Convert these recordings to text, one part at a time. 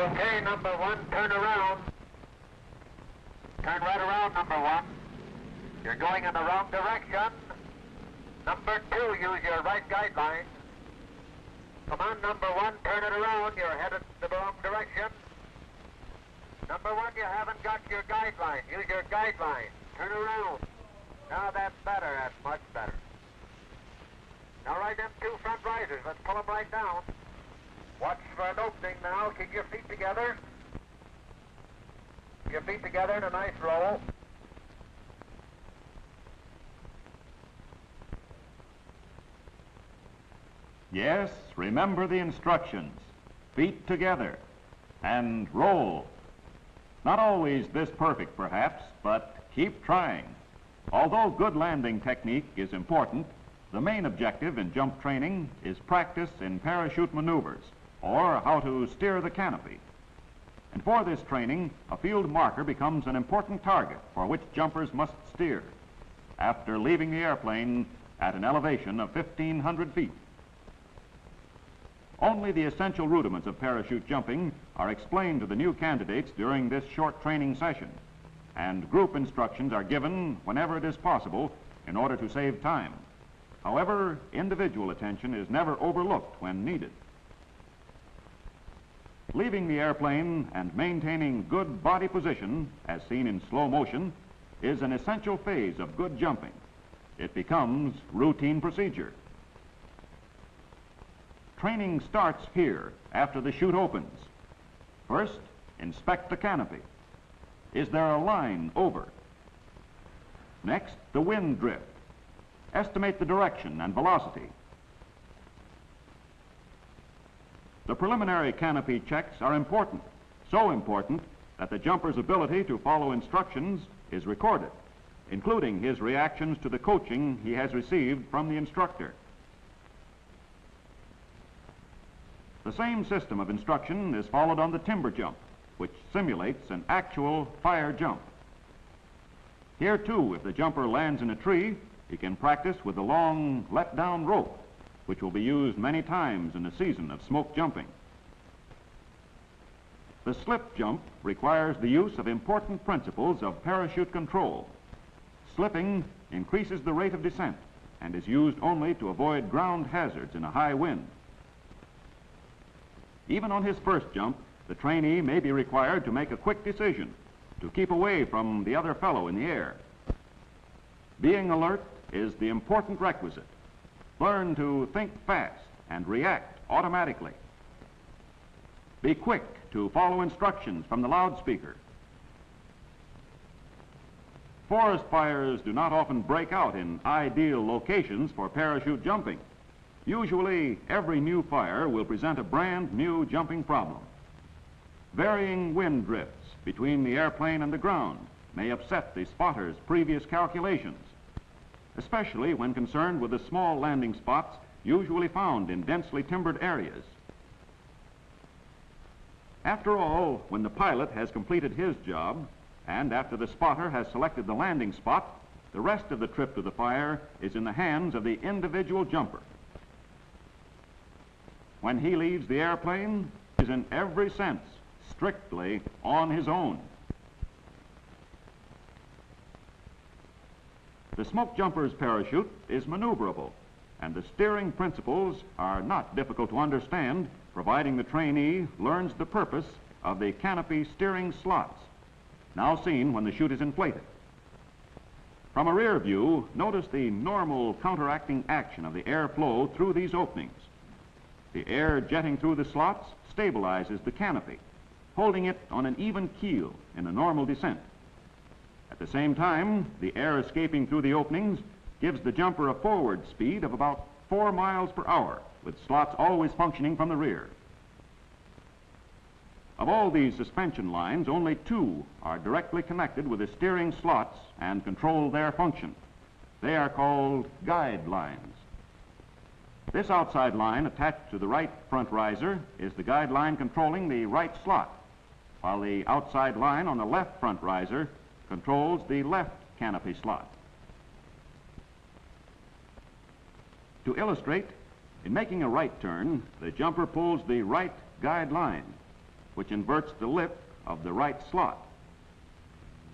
Okay, number one, turn around. Turn right around, number one. You're going in the wrong direction. Number two, use your right guideline. Come on, number one, turn it around. You're headed the wrong direction. Number one, you haven't got your guideline. Use your guideline. Turn around. Now that's better. That's much better. Now right them two front risers. Let's pull them right down. Watch for an opening now. Keep your feet together. Your feet together in a nice roll. Yes, remember the instructions. Feet together and roll. Not always this perfect, perhaps, but keep trying. Although good landing technique is important, the main objective in jump training is practice in parachute maneuvers, or how to steer the canopy. And for this training, a field marker becomes an important target for which jumpers must steer after leaving the airplane at an elevation of 1,500 feet. Only the essential rudiments of parachute jumping are explained to the new candidates during this short training session, and group instructions are given whenever it is possible in order to save time. However, individual attention is never overlooked when needed. Leaving the airplane and maintaining good body position, as seen in slow motion, is an essential phase of good jumping. It becomes routine procedure. Training starts here after the chute opens. First, inspect the canopy. Is there a line over? Next, the wind drift. Estimate the direction and velocity. The preliminary canopy checks are important, so important that the jumper's ability to follow instructions is recorded, including his reactions to the coaching he has received from the instructor. The same system of instruction is followed on the timber jump, which simulates an actual fire jump. Here, too, if the jumper lands in a tree, he can practice with the long let-down rope, which will be used many times in the season of smoke jumping. The slip jump requires the use of important principles of parachute control. Slipping increases the rate of descent and is used only to avoid ground hazards in a high wind. Even on his first jump, the trainee may be required to make a quick decision to keep away from the other fellow in the air. Being alert is the important requisite. Learn to think fast and react automatically. Be quick to follow instructions from the loudspeaker. Forest fires do not often break out in ideal locations for parachute jumping. Usually, every new fire will present a brand new jumping problem. Varying wind drifts between the airplane and the ground may upset the spotter's previous calculations, especially when concerned with the small landing spots usually found in densely timbered areas. After all, when the pilot has completed his job, and after the spotter has selected the landing spot, the rest of the trip to the fire is in the hands of the individual jumper. When he leaves the airplane, he is in every sense strictly on his own. The smoke jumper's parachute is maneuverable, and the steering principles are not difficult to understand, providing the trainee learns the purpose of the canopy steering slots, now seen when the chute is inflated. From a rear view, notice the normal counteracting action of the air flow through these openings. The air jetting through the slots stabilizes the canopy, holding it on an even keel in a normal descent. At the same time, the air escaping through the openings gives the jumper a forward speed of about 4 miles per hour, with slots always functioning from the rear. Of all these suspension lines, only 2 are directly connected with the steering slots and control their function. They are called guide lines. This outside line attached to the right front riser is the guide line controlling the right slot, while the outside line on the left front riser controls the left canopy slot. To illustrate, in making a right turn, the jumper pulls the right guide line. which inverts the lip of the right slot.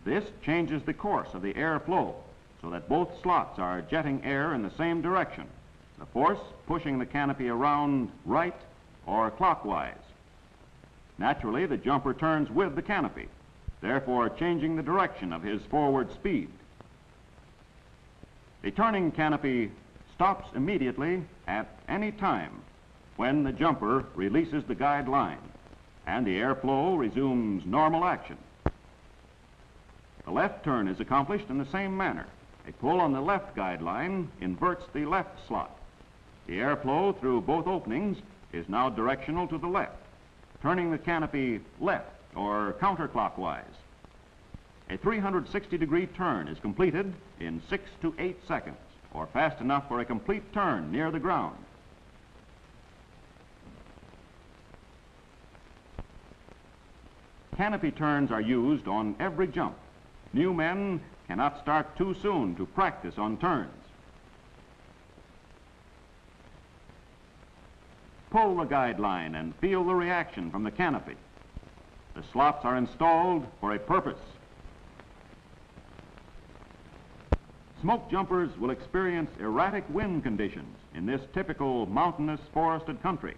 This changes the course of the air flow so that both slots are jetting air in the same direction, the force pushing the canopy around right or clockwise. Naturally, the jumper turns with the canopy, therefore changing the direction of his forward speed. The turning canopy stops immediately at any time when the jumper releases the guide line and the airflow resumes normal action. The left turn is accomplished in the same manner. A pull on the left guide line inverts the left slot. The airflow through both openings is now directional to the left, turning the canopy left or counterclockwise. A 360-degree turn is completed in 6 to 8 seconds, or fast enough for a complete turn near the ground. Canopy turns are used on every jump. New men cannot start too soon to practice on turns. Pull the guide line and feel the reaction from the canopy. The slots are installed for a purpose. Smoke jumpers will experience erratic wind conditions in this typical mountainous forested country.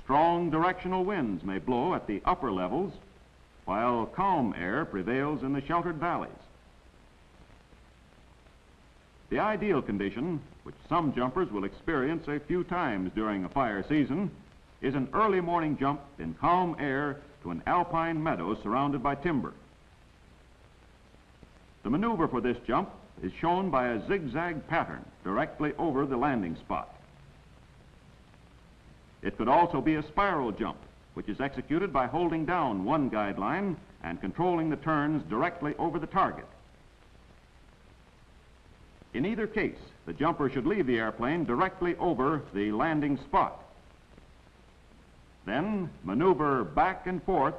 Strong directional winds may blow at the upper levels, while calm air prevails in the sheltered valleys. The ideal condition, which some jumpers will experience a few times during a fire season, is an early morning jump in calm air to an alpine meadow surrounded by timber. The maneuver for this jump is shown by a zigzag pattern directly over the landing spot. It could also be a spiral jump, which is executed by holding down one guide line and controlling the turns directly over the target. In either case, the jumper should leave the airplane directly over the landing spot. Then maneuver back and forth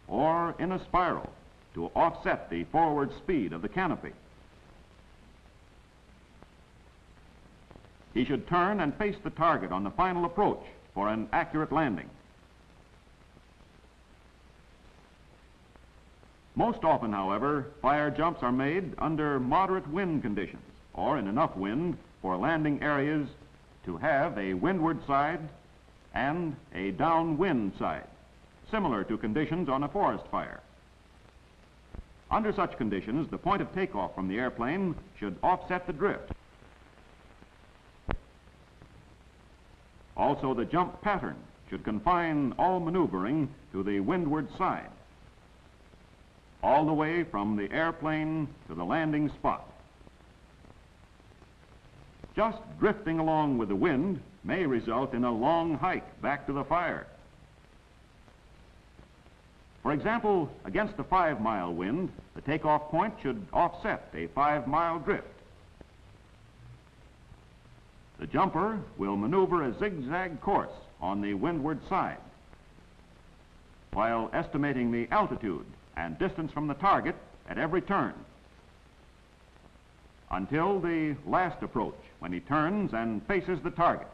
or in a spiral to offset the forward speed of the canopy. He should turn and face the target on the final approach for an accurate landing. Most often, however, fire jumps are made under moderate wind conditions or in enough wind for landing areas to have a windward side and a downwind side, similar to conditions on a forest fire. Under such conditions, the point of takeoff from the airplane should offset the drift. Also, the jump pattern should confine all maneuvering to the windward side, all the way from the airplane to the landing spot. Just drifting along with the wind may result in a long hike back to the fire. For example, against a 5-mile wind, the takeoff point should offset a 5-mile drift. The jumper will maneuver a zigzag course on the windward side, while estimating the altitude and distance from the target at every turn, until the last approach, when he turns and faces the target,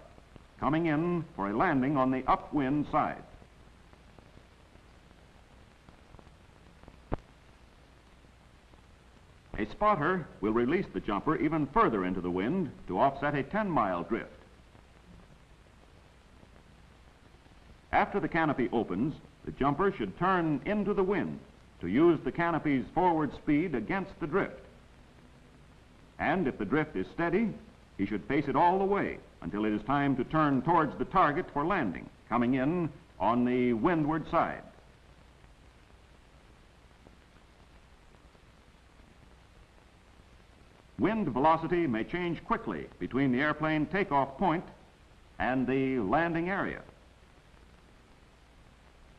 coming in for a landing on the upwind side. A spotter will release the jumper even further into the wind to offset a 10-mile drift. After the canopy opens, the jumper should turn into the wind to use the canopy's forward speed against the drift. And if the drift is steady, he should face it all the way until it is time to turn towards the target for landing, coming in on the windward side. Wind velocity may change quickly between the airplane takeoff point and the landing area.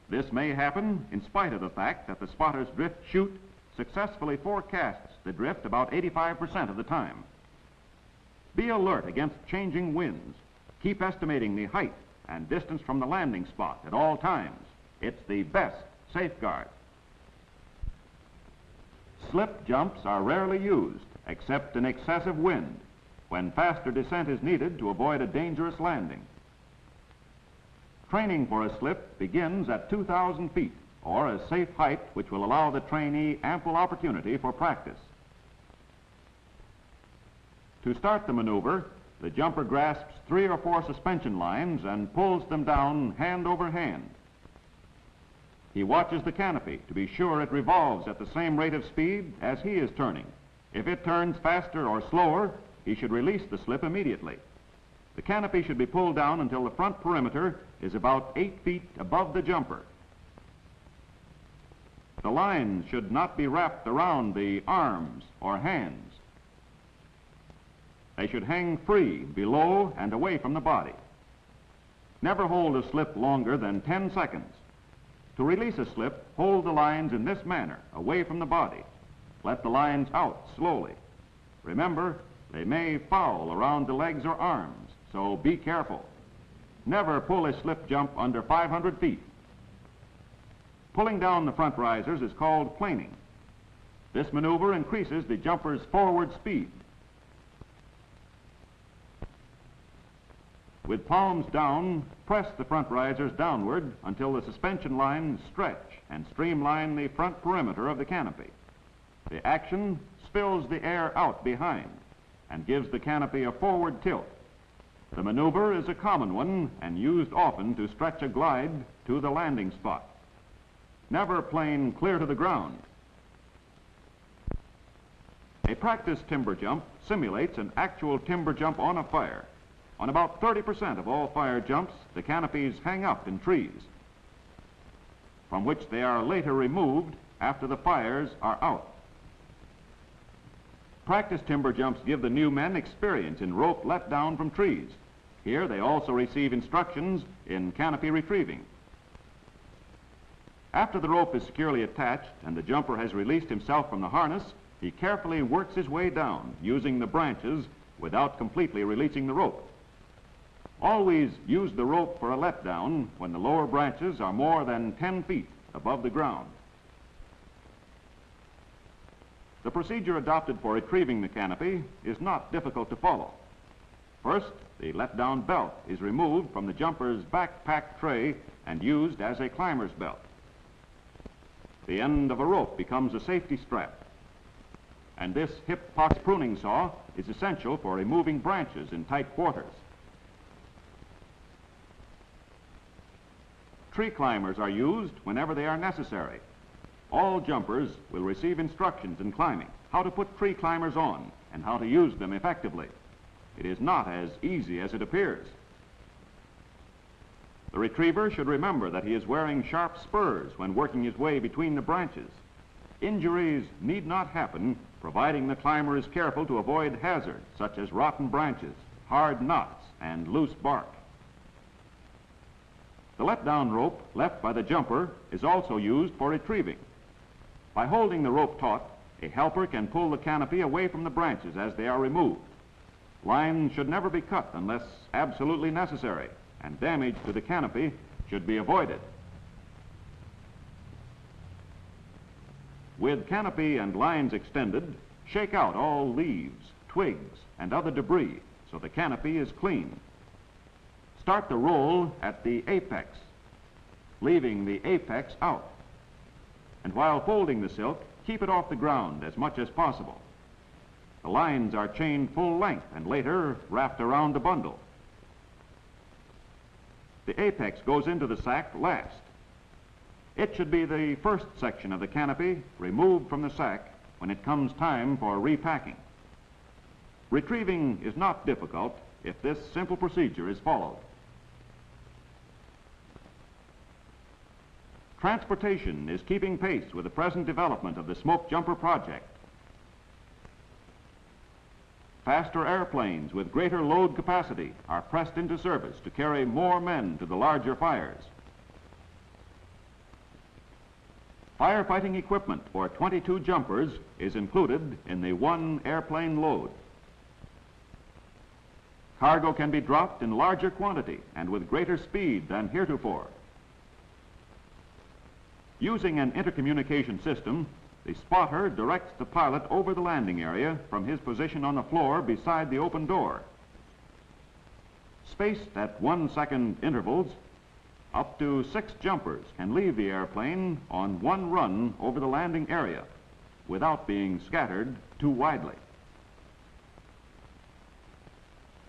This may happen in spite of the fact that the spotter's drift chute successfully forecasts the drift about 85% of the time. Be alert against changing winds. Keep estimating the height and distance from the landing spot at all times. It's the best safeguard. Slip jumps are rarely used, except in excessive wind, when faster descent is needed to avoid a dangerous landing. Training for a slip begins at 2,000 feet, or a safe height which will allow the trainee ample opportunity for practice. To start the maneuver, the jumper grasps 3 or 4 suspension lines and pulls them down hand over hand. He watches the canopy to be sure it revolves at the same rate of speed as he is turning. If it turns faster or slower, he should release the slip immediately. The canopy should be pulled down until the front perimeter is about 8 feet above the jumper. The lines should not be wrapped around the arms or hands. They should hang free below and away from the body. Never hold a slip longer than 10 seconds. To release a slip, hold the lines in this manner, away from the body. Let the lines out slowly. Remember, they may foul around the legs or arms, so be careful. Never pull a slip jump under 500 feet. Pulling down the front risers is called planing. This maneuver increases the jumper's forward speed. With palms down, press the front risers downward until the suspension lines stretch and streamline the front perimeter of the canopy. The action spills the air out behind and gives the canopy a forward tilt. The maneuver is a common one and used often to stretch a glide to the landing spot. Never plane clear to the ground. A practice timber jump simulates an actual timber jump on a fire. On about 30% of all fire jumps, the canopies hang up in trees, from which they are later removed after the fires are out. Practice timber jumps give the new men experience in rope let down from trees. Here they also receive instructions in canopy retrieving. After the rope is securely attached and the jumper has released himself from the harness, he carefully works his way down using the branches without completely releasing the rope. Always use the rope for a letdown when the lower branches are more than 10 feet above the ground. The procedure adopted for retrieving the canopy is not difficult to follow. First, the letdown belt is removed from the jumper's backpack tray and used as a climber's belt. The end of a rope becomes a safety strap, and this hip pox pruning saw is essential for removing branches in tight quarters. Tree climbers are used whenever they are necessary. All jumpers will receive instructions in climbing, how to put tree climbers on and how to use them effectively. It is not as easy as it appears. The retriever should remember that he is wearing sharp spurs when working his way between the branches. Injuries need not happen, providing the climber is careful to avoid hazards such as rotten branches, hard knots, and loose bark. The let-down rope left by the jumper is also used for retrieving. By holding the rope taut, a helper can pull the canopy away from the branches as they are removed. Lines should never be cut unless absolutely necessary, and damage to the canopy should be avoided. With canopy and lines extended, shake out all leaves, twigs, and other debris so the canopy is clean. Start the roll at the apex, leaving the apex out. And while folding the silk, keep it off the ground as much as possible. The lines are chained full length and later wrapped around the bundle. The apex goes into the sack last. It should be the first section of the canopy removed from the sack when it comes time for repacking. Retrieving is not difficult if this simple procedure is followed. Transportation is keeping pace with the present development of the Smokejumper project. Faster airplanes with greater load capacity are pressed into service to carry more men to the larger fires. Firefighting equipment for 22 jumpers is included in the one airplane load. Cargo can be dropped in larger quantity and with greater speed than heretofore. Using an intercommunication system, the spotter directs the pilot over the landing area from his position on the floor beside the open door. Spaced at 1-second intervals, Up to 6 jumpers can leave the airplane on one run over the landing area without being scattered too widely.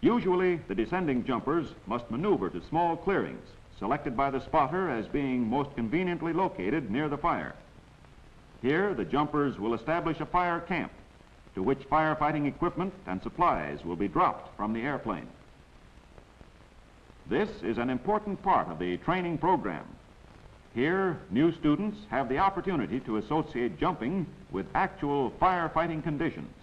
Usually, the descending jumpers must maneuver to small clearings selected by the spotter as being most conveniently located near the fire. Here, the jumpers will establish a fire camp to which firefighting equipment and supplies will be dropped from the airplane. This is an important part of the training program. Here, new students have the opportunity to associate jumping with actual firefighting conditions.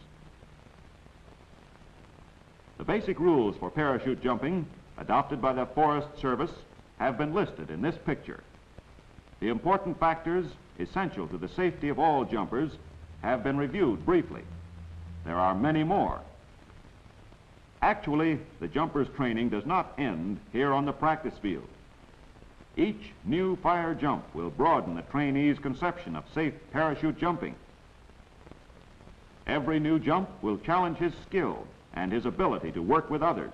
The basic rules for parachute jumping, adopted by the Forest Service, have been listed in this picture. The important factors essential to the safety of all jumpers have been reviewed briefly. There are many more. Actually, the jumper's training does not end here on the practice field. Each new fire jump will broaden the trainee's conception of safe parachute jumping. Every new jump will challenge his skill and his ability to work with others.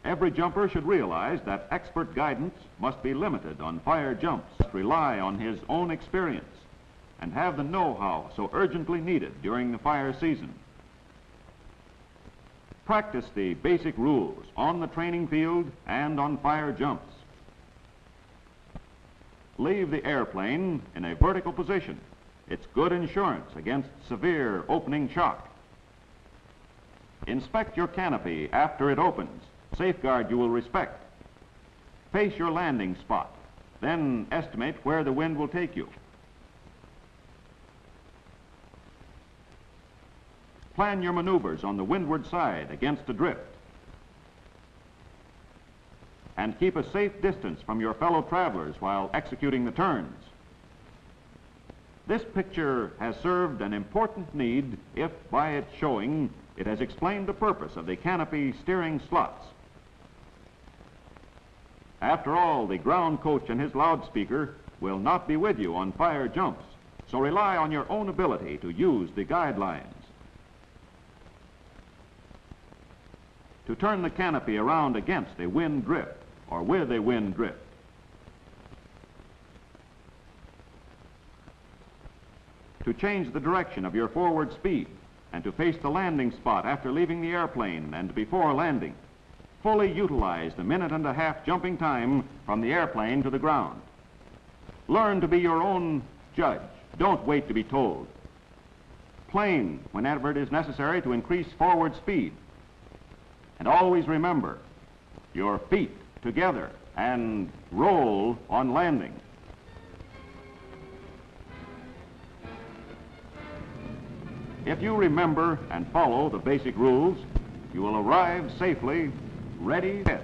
Every jumper should realize that expert guidance must be limited on fire jumps, rely on his own experience, and have the know-how so urgently needed during the fire season. Practice the basic rules on the training field and on fire jumps. Leave the airplane in a vertical position. It's good insurance against severe opening shock. Inspect your canopy after it opens. Safeguard you will respect. Face your landing spot, then estimate where the wind will take you. Plan your maneuvers on the windward side against a drift. And keep a safe distance from your fellow travelers while executing the turns. This picture has served an important need if, by its showing, it has explained the purpose of the canopy steering slots. After all, the ground coach and his loudspeaker will not be with you on fire jumps, so rely on your own ability to use the guidelines. To turn the canopy around against a wind drift or with a wind drift. To change the direction of your forward speed and to face the landing spot after leaving the airplane and before landing. Fully utilize the minute-and-a-half jumping time from the airplane to the ground. Learn to be your own judge. Don't wait to be told. Plane whenever it is necessary to increase forward speed. And always remember, your feet together and roll on landing. If you remember and follow the basic rules, you will arrive safely, ready, set.